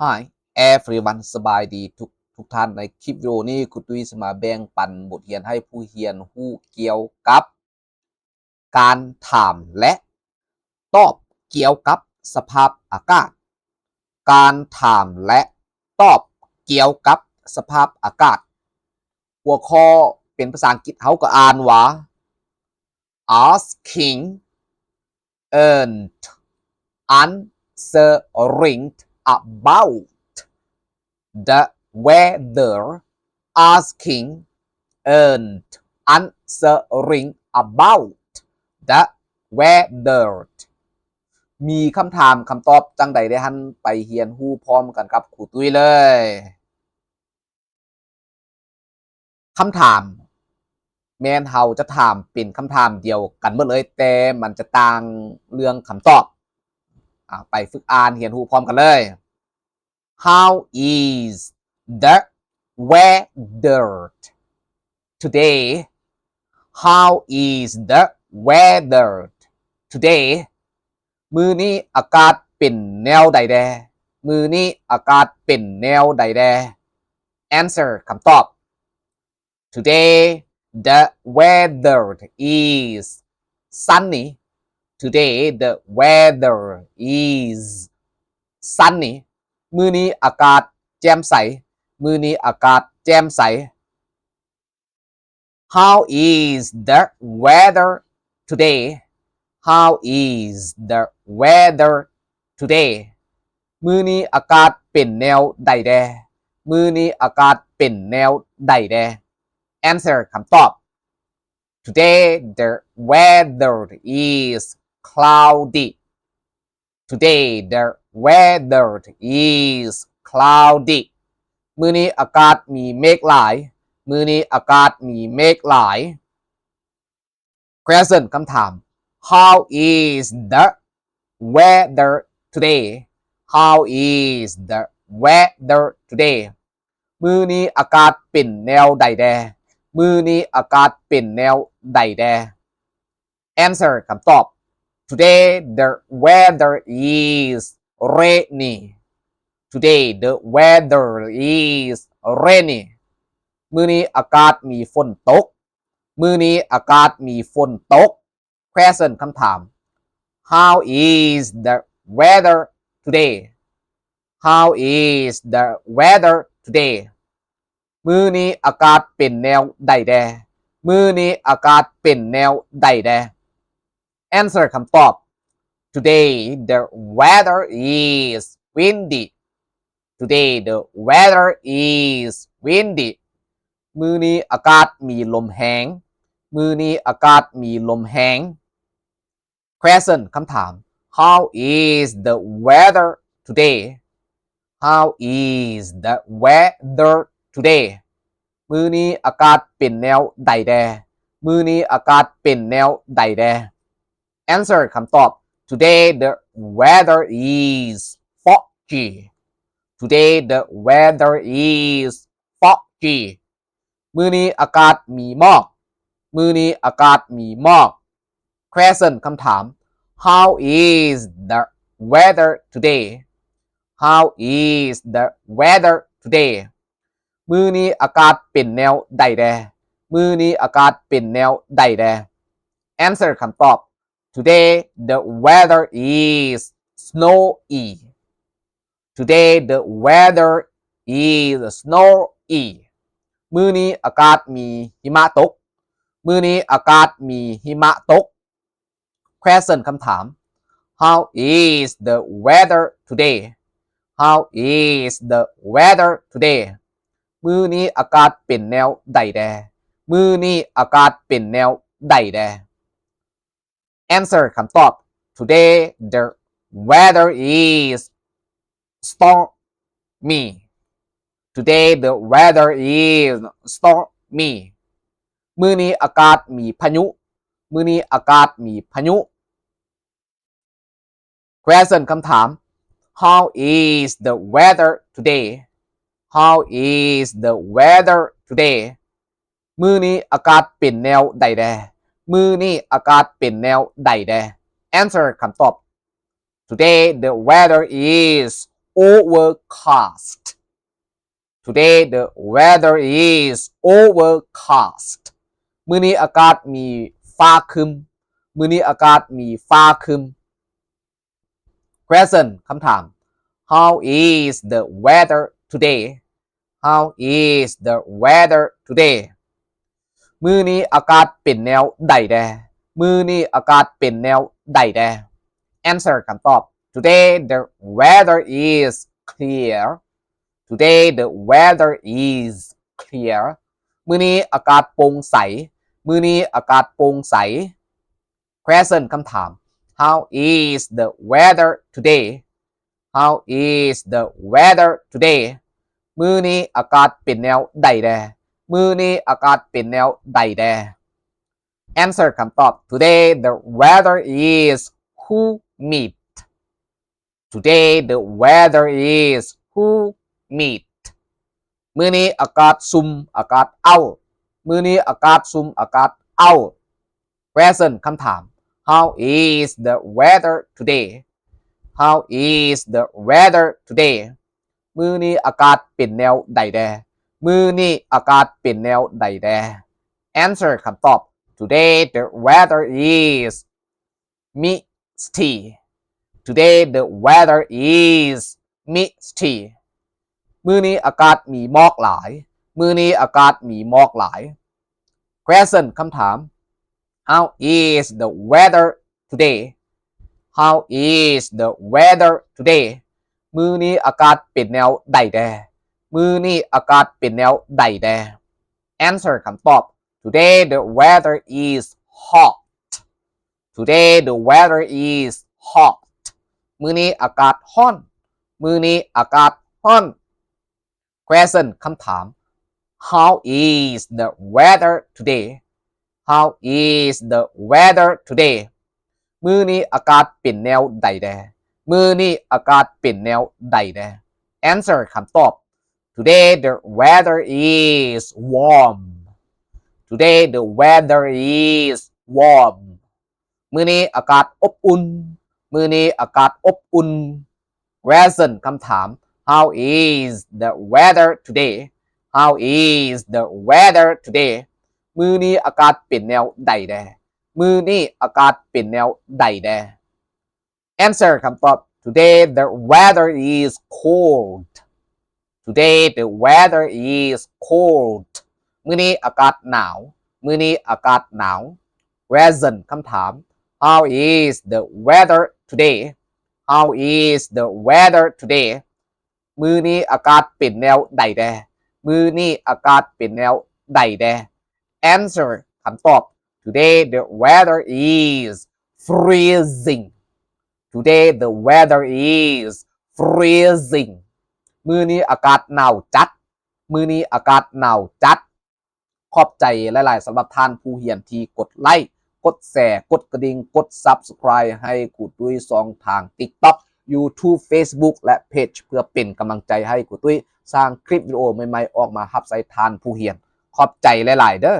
Hi everyone สบายดีทุกท่านในคลิปวิดีโอนี้ครูตุ้ยจะมาแบ่งปันบทเรียนให้ผู้เรียนรู้เกี่ยวกับการถามและตอบเกี่ยวกับสภาพอากาศการถามและตอบเกี่ยวกับสภาพอากาศหัวข้อเป็นภาษาอังกฤษเฮาก็อ่านว่า asking and answering about the weather asking and answering about the weather มีคำถามคำตอบจังใดได้หันไปเรียนรู้พร้อมกันกับครูตุ้ยเลยคำถามแม้นเฮาจะถามเป็นคำถามเดียวกันหมดเลยแต่มันจะต่างเรื่องคำตอบไปฝึกอ่านเรียนรู้พร้อมกันเลย How is the weather today? How is the weather today? มื้อนี้อากาศเป็นแนวใดแดมื้อนี้อากาศเป็นแนวใดแด Answer คำตอบ Today the weather is sunny. Today the weather is sunny. มื้อนี้อากาศแจ่มใสมื้อนี้อากาศแจ่มใส How is the weather today? How is the weather today? มื้อนี้อากาศเป็นแนวใดแดมื้อนี้อากาศเป็นแนวใดแด Answer คำตอบ Today the weather is cloudy. Today the weather is cloudy. มื้อนี้อากาศมีเมฆหลายมื้อนี้อากาศมีเมฆหลาย Question คำถาม How is the weather today? How is the weather today? มื้อนี้อากาศเป็นแนวใดแดมื้อนี้อากาศเป็นแนวใดแด Answer คำตอบ Today the weather is rainy. Today the weather is rainy. มื้อนี้อากาศมีฝนตกมื้อนี้อากาศมีฝนตก Question คำถาม How is the weather today? How is the weather today? มื้อนี้อากาศเป็นแนวใดแดมื้อนี้อากาศเป็นแนวใดแด Answer คำตอบ Today the weather is windy. Today the weather is windy. มื้อนี้อากาศมีลมแห้งมื้อนี้อากาศมีลมแห้ง Question คำถาม How is the weather today? How is the weather today? มื้อนี้อากาศเป็นแนวใดแดมื้อนี้อากาศเป็นแนวใดแด Answer คำตอบ Today the weather is foggy. Today the weather is foggy. มื้อนี้อากาศมีหมอกมื้อนี้อากาศมีหมอก Question คำถาม How is the weather today? How is the weather today? มื้อนี้อากาศเป็นแนวใดแดมื้อนี้อากาศเป็นแนวใดแด Answer คำตอบ Today the weather is snowy. Today the weather is snowy. มื้อนี้อากาศมีหิมะตกมื้อนี้อากาศมีหิมะตก Question คำถาม How is the weather today? How is the weather today? มื้อนี้อากาศเป็นแนวใดแดมื้อนี้อากาศเป็นแนวใดแด Answer คำตอบ Today the weather is stormy. Today the weather is stormy. มื้อนี้อากาศมีพายุมื้อนี้อากาศมีพายุ Question คำถาม How is the weather today? How is the weather today? มื้อนี้อากาศเป็นแนวใดแดมื้อนี้อากาศเป็นแนวใดแด Answer คำตอบ Today the weather is overcast Today the weather is overcast มื้อนี้อากาศมีฟ้าครึ้มมื้อนี้อากาศมีฟ้าครึ้ม Question คำถาม How is the weather today How is the weather today มื้อนี้อากาศเป็นแนวใดแดมื้อนี้อากาศเป็นแนวใดแด Answer คำตอบ Today the weather is clear Today the weather is clear มื้อนี้อากาศโปร่งใสมื้อนี้อากาศโปร่งใส Question คำถาม How is the weather today How is the weather today มื้อนี้อากาศเป็นแนวใดแดมื้อนี้อากาศเป็นแนวใดแด Answer คำตอบ Today the weather is humid Today the weather is humid มื้อนี้อากาศซุ่มอากาศอ้าวมื้อนี้อากาศซุ่มอากาศอ้าว Question คำถาม How is the weather today How is the weather today มื้อนี้อากาศเป็นแนวใดแดมื้อนี้อากาศเป็นแนวใดแด Answer คำตอบ Today the weather is misty Today the weather is misty มื้อนี้อากาศมีหมอกหลายมื้อนี้อากาศมีหมอกหลาย Question คำถาม How is the weather today How is the weather today มื้อนี้อากาศเป็นแนวใดแดมื้อนี้อากาศเป็นแนวใดแด Answer คำตอบ Today the weather is hot Today the weather is hot มื้อนี้อากาศร้อนมื้อนี้อากาศร้อน Question คำถาม How is the weather today How is the weather today มื้อนี้อากาศเป็นแนวใดแดมื้อนี้อากาศเป็นแนวใดแด Answer คำตอบ Today the weather is warm Today the weather is warm มื้อนี้อากาศอบอุ่นมื้อนี้อากาศอบอุ่น Question คำถาม How is the weather today How is the weather today มื้อนี้อากาศเป็นแนวใดแดมื้อนี้อากาศเป็นแนวใดแด Answer คำตอบ Today the weather is cold Today the weather is cold มื้อนี้อากาศหนาวมื้อนี้อากาศหนาว Question คำถาม How is the weather today How is the weather today มื้อนี้อากาศเป็นแนวใดแดมื้อนี้อากาศเป็นแนวใดแด Answer คำตอบ Today the weather is freezing Today the weather is freezing มื้อนี้อากาศหนาวจัดมื้อนี้อากาศหนาวจัดขอบใจหลายๆสำหรับท่านผู้เรียนที่กดไลค์กดแชร์กดกระดิ่งกด Subscribe ให้ครูตุ้ย2ทาง TikTok YouTube Facebook และเพจเพื่อเป็นกำลังใจให้ครูตุ้ยสร้างคลิปวิดีโอใหม่ๆออกมารับใช้ท่านผู้เรียนขอบใจหลายๆเด้อ